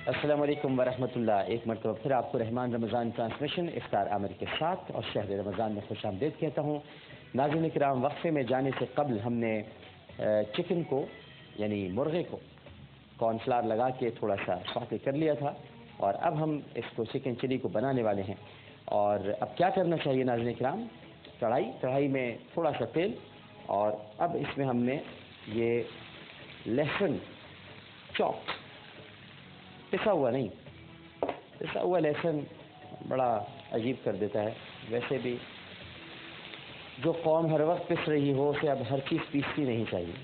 السلام علیکم ورحمۃ اللہ۔ ایک مرتبہ پھر آپ کو رحمان رمضان ٹرانسمیشن افطار عامر کے ساتھ اور شہر رمضان میں خوش آمدید کہتا ہوں۔ ناظرین کرام، وقفے میں جانے سے قبل ہم نے چکن کو یعنی مرغے کو کارن فلاور لگا کے تھوڑا سا سوٹے کر لیا تھا، اور اب ہم اس کو چکن چلی کو بنانے والے ہیں۔ اور اب کیا کرنا چاہیے ناظرین کرام، کڑھائی میں تھوڑا سا تیل، اور اب اس میں ہم نے یہ لہسن چاپ، پسا ہوا نہیں، پسا ہوا لہسن بڑا عجیب کر دیتا ہے۔ ویسے بھی جو قوم ہر وقت پس رہی ہو اسے اب ہر چیز پیستی نہیں چاہیے،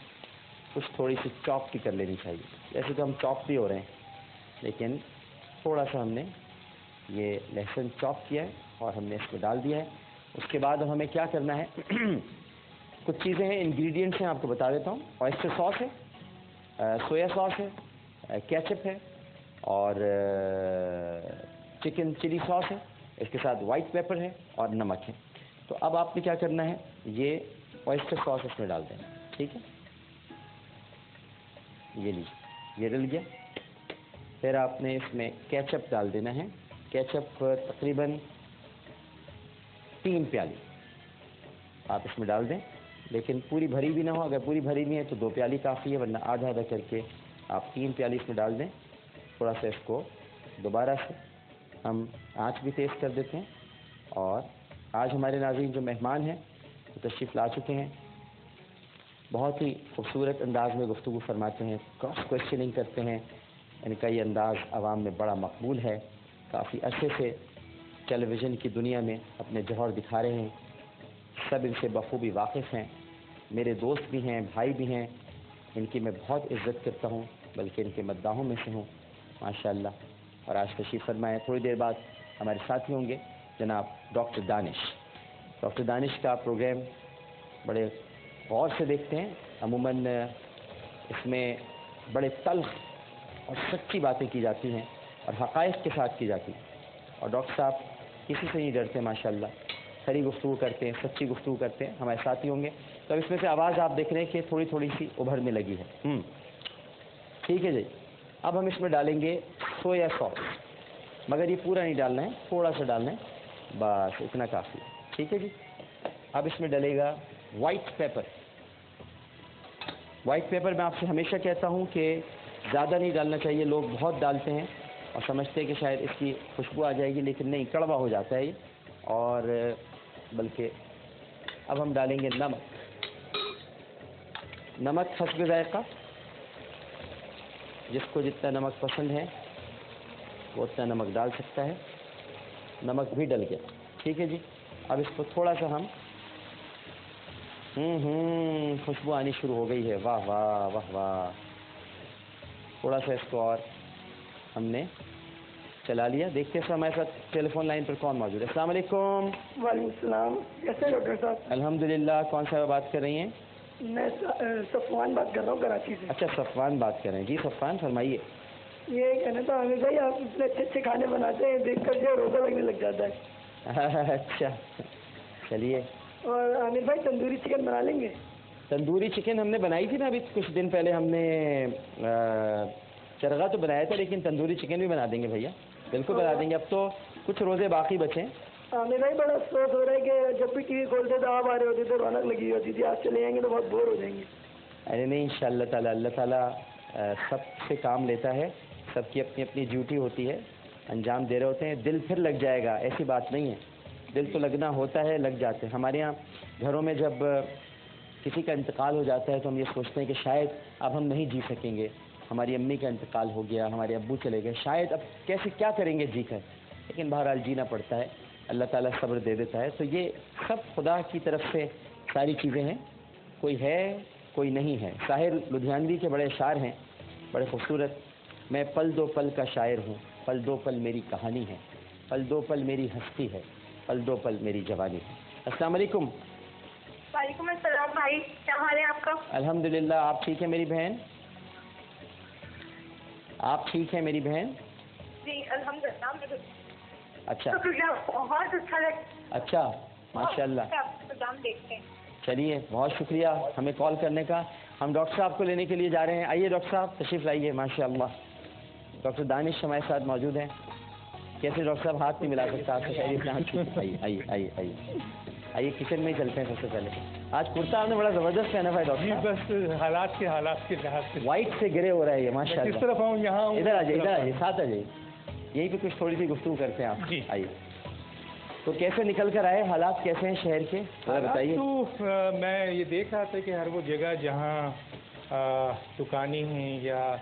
کچھ تھوڑی سی چاپ بھی کر لینی چاہیے۔ ویسے تو ہم چاپ بھی ہو رہے ہیں، لیکن تھوڑا سا ہم نے یہ لہسن چاپ کیا ہے اور ہم نے اس کو ڈال دیا ہے۔ اس کے بعد اب ہمیں کیا کرنا ہے، کچھ چیزیں ہیں، انگریڈینٹس ہیں، آپ کو بتا دیتا ہوں۔ oyster ساس ہے، سویا ساس ہے، کیچپ ہے، اور چکن چلی ساس ہے، اس کے ساتھ وائٹ پیپر ہے اور نمک ہے۔ تو اب آپ نے کیا کرنا ہے، یہ oyster ساس اس میں ڈال دینا، ٹھیک ہے، یہ لیجیے، یہ ڈل گیا۔ پھر آپ نے اس میں کیچپ ڈال دینا ہے، کیچپ تقریباً 3 پیالی آپ اس میں ڈال دیں، لیکن پوری بھری بھی نہ ہو، اگر پوری بھری نہیں ہے تو 2 پیالی کافی ہے، ورنہ آدھا آدھا کر کے آپ 3 پیالی اس میں ڈال دیں۔ تھوڑا سا اس کو دوبارہ سے ہم آنچ بھی تیز کر دیتے ہیں، اور آج ہمارے ناظرین جو مہمان ہیں وہ تشریف لا چکے ہیں، بہت ہی خوبصورت انداز میں گفتگو فرماتے ہیں، کراس کوشچننگ کرتے ہیں، ان کا یہ انداز عوام میں بڑا مقبول ہے، کافی عرصے سے ٹیلی ویژن کی دنیا میں اپنے جوہر دکھا رہے ہیں، سب ان سے بخوبی واقف ہیں، میرے دوست بھی ہیں، بھائی بھی ہیں، ان کی میں بہت عزت کرتا ہوں، بلکہ ان کے مداحوں میں سے ہوں ماشاءاللہ۔ اور آج تشریف فرمائے، تھوڑی دیر بعد ہمارے ساتھی ہوں گے جناب ڈاکٹر دانش۔ ڈاکٹر دانش کا پروگرام بڑے غور سے دیکھتے ہیں، عموماً اس میں بڑے تلخ اور سچی باتیں کی جاتی ہیں اور حقائق کے ساتھ کی جاتی ہیں، اور ڈاکٹر صاحب کسی سے نہیں ڈرتے ماشاءاللہ، کھری گفتگو کرتے ہیں، سچی گفتگو کرتے ہیں، ہمارے ساتھی ہوں گے۔ تو اب اس میں سے آواز آپ دیکھ رہے ہیں کہ تھوڑی تھوڑی سی ابھرنے لگی ہے، ٹھیک ہے جی۔ اب ہم اس میں ڈالیں گے سویا ساس، مگر یہ پورا نہیں ڈالنا ہے، تھوڑا سا ڈالنا ہے، بس اتنا کافی ہے، ٹھیک ہے جی۔ اب اس میں ڈلے گا وائٹ پیپر۔ وائٹ پیپر میں آپ سے ہمیشہ کہتا ہوں کہ زیادہ نہیں ڈالنا چاہیے، لوگ بہت ڈالتے ہیں اور سمجھتے ہیں کہ شاید اس کی خوشبو آ جائے گی، لیکن نہیں، کڑوا ہو جاتا ہے یہ، اور بلکہ اب ہم ڈالیں گے نمک حسب ذائقہ، جس کو جتنا نمک پسند ہے وہ اتنا نمک ڈال سکتا ہے۔ نمک بھی ڈل گیا، ٹھیک ہے جی۔ اب اس کو تھوڑا سا ہم خوشبو آنی شروع ہو گئی ہے، واہ واہ واہ واہ، تھوڑا سا اس کو اور ہم نے چلا لیا۔ دیکھتے ہیں ہمارے ساتھ ٹیلی فون لائن پر کون موجود ہے۔ السلام علیکم۔ وعلیکم السلام، کیسے ڈاکٹر صاحب؟ الحمدللہ۔ کون سا بات کر رہی ہیں؟ میں صفوان بات کر رہا ہوں کراچی سے۔ اچھا، صفوان بات کر رہے ہیں، جی صفوان فرمائیے۔ یہ کہنا تھا عامر بھائی، آپ اتنے اچھے اچھے کھانے بناتے ہیں، دیکھ کر جو روزہ لگنے لگ جاتا ہے۔ اچھا چلیے۔ اور عامر بھائی تندوری چکن بنا لیں گے؟ تندوری چکن ہم نے بنائی تھی نا ابھی کچھ دن پہلے، ہم نے چرغا تو بنایا تھا، لیکن تندوری چکن بھی بنا دیں گے بھیا، بالکل بنا دیں گے۔ اب تو کچھ روزے باقی بچے ہیں۔ عامر بھائی بڑا افسوس ہو رہا ہے کہ جب بھی ٹی وی کھولتے تو آپ آ رہے ہوتے تھے، رونق لگی ہوتی تھی، آپ چلے جائیں گے تو بہت بور ہو جائیں گے۔ ارے نہیں، انشاءاللہ تعالیٰ، اللہ تعالیٰ سب سے کام لیتا ہے، سب کی اپنی اپنی ڈیوٹی ہوتی ہے، انجام دے رہے ہوتے ہیں، دل پھر لگ جائے گا ایسی بات نہیں ہے، دل تو لگنا ہوتا ہے، لگ جاتے ہیں۔ ہمارے یہاں گھروں میں جب کسی کا انتقال ہو جاتا ہے تو ہم یہ سوچتے ہیں کہ شاید اب ہم نہیں جی سکیں گے، ہماری امی کا انتقال ہو گیا، ہمارے ابو چلے گئے، شاید اب کیسے کیا کریں گے جی کر، لیکن بہرحال جینا پڑتا ہے، اللہ تعالیٰ صبر دے دیتا ہے۔ تو یہ سب خدا کی طرف سے ساری چیزیں ہیں، کوئی ہے کوئی نہیں ہے۔ ساحر لدھیانوی کے بڑے اشعار ہیں، بڑے خوبصورت۔ میں پل دو پل کا شاعر ہوں، پل دو پل میری کہانی ہے، پل دو پل میری ہستی ہے، پل دو پل میری جوانی ہے۔ السلام علیکم۔ وعلیکم السلام بھائی، کیا حال ہے آپ کا؟ الحمدللہ۔ آپ ٹھیک ہے میری بہن؟ آپ ٹھیک ہے میری بہن؟ جی الحمدللہ۔ اچھا بہت اچھا لگا۔ اچھا ماشاء اللہ، پروگرام دیکھتے ہیں۔ چلیے بہت شکریہ ہمیں کال کرنے کا۔ ہم ڈاکٹر صاحب کو لینے کے لیے جا رہے ہیں، آئیے ڈاکٹر صاحب تشریف لائیے، ماشاء اللہ ڈاکٹر دانش ہمارے ساتھ موجود ہیں. کیسے ڈاکٹر صاحب ہاتھ نہیں ملا سکتا آپ سے خیریت سے؟ آئیے آئیے آئیے آئیے آئیے کچن میں ہی چلتے ہیں. سب سے پہلے آج کرتا آپ نے بڑا زبردست پہنا ہوا ہے ڈاکٹر صاحب. بس حالات کے لحاظ سے وائٹ سے گرے ہو رہا ہے یہ ماشاء اللہ. کس طرف آؤں یہاں ادھر آ جائیے ادھر آ جائیے ساتھ آ جائیے. یہیں پہ کچھ تھوڑی سی گفتگو کرتے ہیں آپ. جی آئیے. تو کیسے نکل کر آئے حالات کیسے ہیں شہر کے بتائیے. تو میں یہ دیکھ رہا تھا کہ ہر وہ جگہ جہاں دکانیں ہیں یا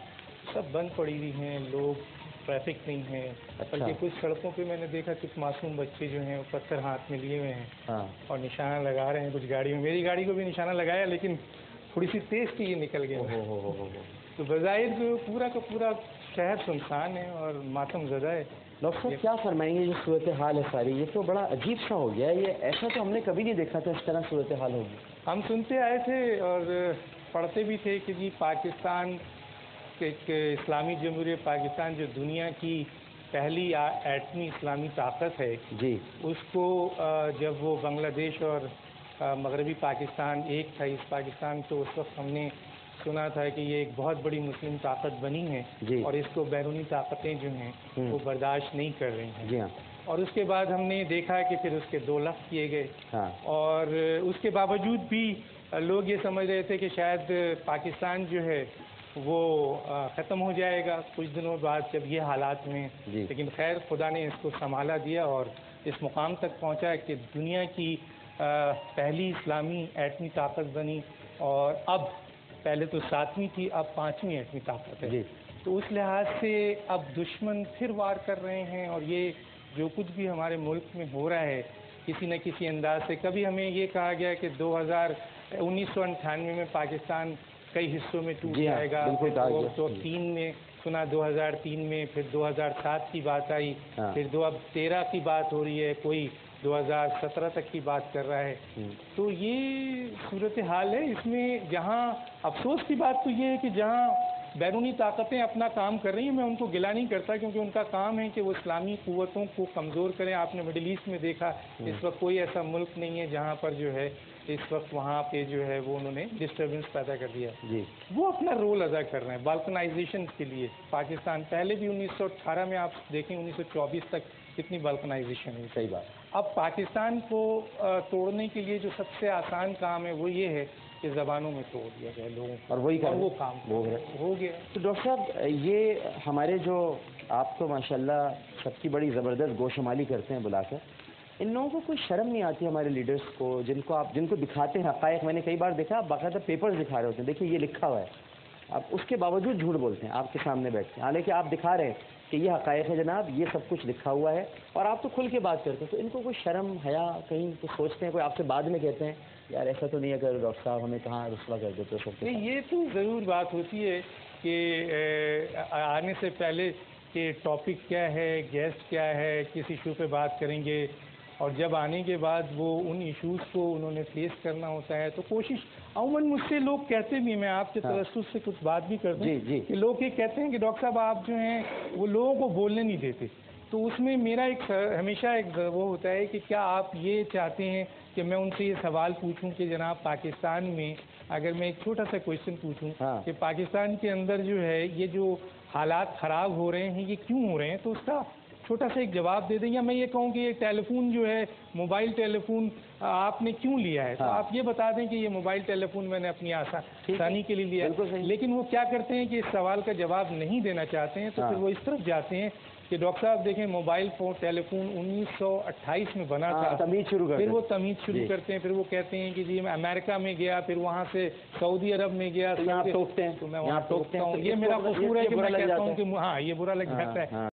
سب بند پڑی ہوئی ہیں, لوگ ٹریفک نہیں ہے. بلکہ کچھ سڑکوں پہ میں نے دیکھا کچھ معصوم بچے جو ہیں پتھر ہاتھ میں لیے ہوئے ہیں اور نشانہ لگا رہے ہیں کچھ گاڑیوں میں. میری گاڑی کو بھی نشانہ لگایا لیکن تھوڑی سی تیز تھی یہ نکل گیا. تو بظاہر جو پورا کا پورا شہر سنسان ہے اور ماتم زدہ ہے. ڈاکٹر صاحب کیا فرمائیں گے جو صورتحال ہے ساری, یہ تو بڑا عجیب سا ہو گیا ہے. یہ ایسا تو ہم نے کبھی نہیں دیکھا تھا اس طرح صورتحال ہوگی. ہم سنتے آئے تھے اور پڑھتے بھی تھے کہ جی پاکستان ایک اسلامی جمہوریہ پاکستان جو دنیا کی پہلی ایٹمی اسلامی طاقت ہے جی, اس کو جب وہ بنگلہ دیش اور مغربی پاکستان ایک تھا اس پاکستان, تو اس وقت ہم نے سنا تھا کہ یہ ایک بہت بڑی مسلم طاقت بنی ہے جی, اور اس کو بیرونی طاقتیں جو ہیں وہ برداشت نہیں کر رہی ہیں. جی ہاں. اور اس کے بعد ہم نے دیکھا کہ پھر اس کے 2 لفظ کیے گئے. ہاں. اور اس کے باوجود بھی لوگ یہ سمجھ رہے تھے کہ شاید پاکستان جو ہے وہ ختم ہو جائے گا کچھ دنوں بعد جب یہ حالات میں. جی. لیکن خیر خدا نے اس کو سنبھالا دیا اور اس مقام تک پہنچا کہ دنیا کی پہلی اسلامی ایٹمی طاقت بنی, اور اب پہلے تو 7ویں تھی اب 5ویں ایٹمی طاقت ہے. جی. تو اس لحاظ سے اب دشمن پھر وار کر رہے ہیں, اور یہ جو کچھ بھی ہمارے ملک میں ہو رہا ہے کسی نہ کسی انداز سے. کبھی ہمیں یہ کہا گیا کہ 1998 میں پاکستان کئی حصوں میں ٹوٹ جائے گا, تو 3 میں سنا 2003 میں, پھر 2007 کی بات آئی, پھر 2013 کی بات ہو رہی ہے, کوئی 2017 تک کی بات کر رہا ہے. تو یہ صورتحال ہے. اس میں جہاں افسوس کی بات تو یہ ہے کہ جہاں بیرونی طاقتیں اپنا کام کر رہی ہیں, میں ان کو گلہ نہیں کرتا کیونکہ ان کا کام ہے کہ وہ اسلامی قوتوں کو کمزور کریں. آپ نے مڈل ایسٹ میں دیکھا اس وقت کوئی ایسا ملک نہیں ہے جہاں پر جو ہے اس وقت وہاں پہ جو ہے وہ انہوں نے ڈسٹربنس پیدا کر دیا. جی. وہ اپنا رول ادا کر رہے ہیں بالکنائزیشن کے لیے. پاکستان پہلے بھی 1918 میں آپ دیکھیں 1924 تک کتنی بالکنائزیشن ہے. صحیح بات. اب پاکستان کو توڑنے کے لیے جو سب سے آسان کام ہے وہ یہ ہے کہ زبانوں میں توڑ دیا گیا لوگوں کو, اور وہی وہ کام ہو گیا. تو ڈاکٹر صاحب یہ ہمارے جو آپ تو ماشاءاللہ سب کی بڑی زبردست گوشمالی کرتے ہیں بلا کر, ان لوگوں کو کوئی شرم نہیں آتی ہمارے لیڈرز کو جن کو دکھاتے ہیں حقائق. میں نے کئی بار دیکھا باقاعدہ پیپرز دکھا رہے ہوتے ہیں, دیکھیے یہ لکھا ہوا ہے, اب اس کے باوجود جھوٹ بولتے ہیں آپ کے سامنے بیٹھ کے, حالانکہ آپ دکھا رہے ہیں کہ یہ حقائق ہے جناب, یہ سب کچھ لکھا ہوا ہے, اور آپ تو کھل کے بات کرتے ہیں. تو ان کو کوئی شرم حیا کہیں کچھ سوچتے ہیں, کوئی آپ سے بعد میں کہتے ہیں یار ایسا تو نہیں ہے کہ ڈاکٹر صاحب ہمیں کہاں رسوا کر دیتے ہو؟ نہیں, یہ تو ضرور بات ہوتی ہے کہ آنے سے پہلے کہ ٹاپک کیا ہے, گیسٹ کیا ہے, کس ایشو پہ بات کریں گے, اور جب آنے کے بعد وہ ان ایشوز کو انہوں نے فیس کرنا ہوتا ہے تو کوشش عموماً مجھ سے لوگ کہتے بھی, میں آپ کے تجسس سے کچھ بات بھی کرتا ہوں کہ لوگ یہ کہتے ہیں کہ ڈاکٹر صاحب آپ جو ہیں وہ لوگوں کو بولنے نہیں دیتے. تو اس میں میرا ہمیشہ ایک وہ ہوتا ہے کہ کیا آپ یہ چاہتے ہیں کہ میں ان سے یہ سوال پوچھوں کہ جناب پاکستان میں اگر میں ایک چھوٹا سا کویشچن پوچھوں کہ پاکستان کے اندر جو ہے یہ جو حالات خراب ہو رہے ہیں یہ کیوں ہو رہے ہیں, تو اس کا چھوٹا سا ایک جواب دے دیں. یا میں یہ کہوں کہ یہ ٹیلی فون جو ہے موبائل ٹیلی فون آپ نے کیوں لیا ہے, تو آپ یہ بتا دیں کہ یہ موبائل ٹیلی فون میں نے اپنی آسانی کے لیے لیا ہے. لیکن وہ کیا کرتے ہیں کہ اس سوال کا جواب نہیں دینا چاہتے ہیں, تو پھر وہ اس طرف جاتے ہیں کہ ڈاکٹر صاحب دیکھیں موبائل فون ٹیلی فون 1928 میں بنا تھا, پھر وہ تمیز شروع کرتے ہیں. پھر وہ کہتے ہیں کہ جی میں امریکہ میں گیا, پھر وہاں سے سعودی عرب میں گیا, ٹوکتے ہیں, تو میں وہاں ٹوکتا ہوں. یہ میرا قصور ہے کہ میں کہتا ہوں کہ ہاں یہ برا لگ جاتا ہے.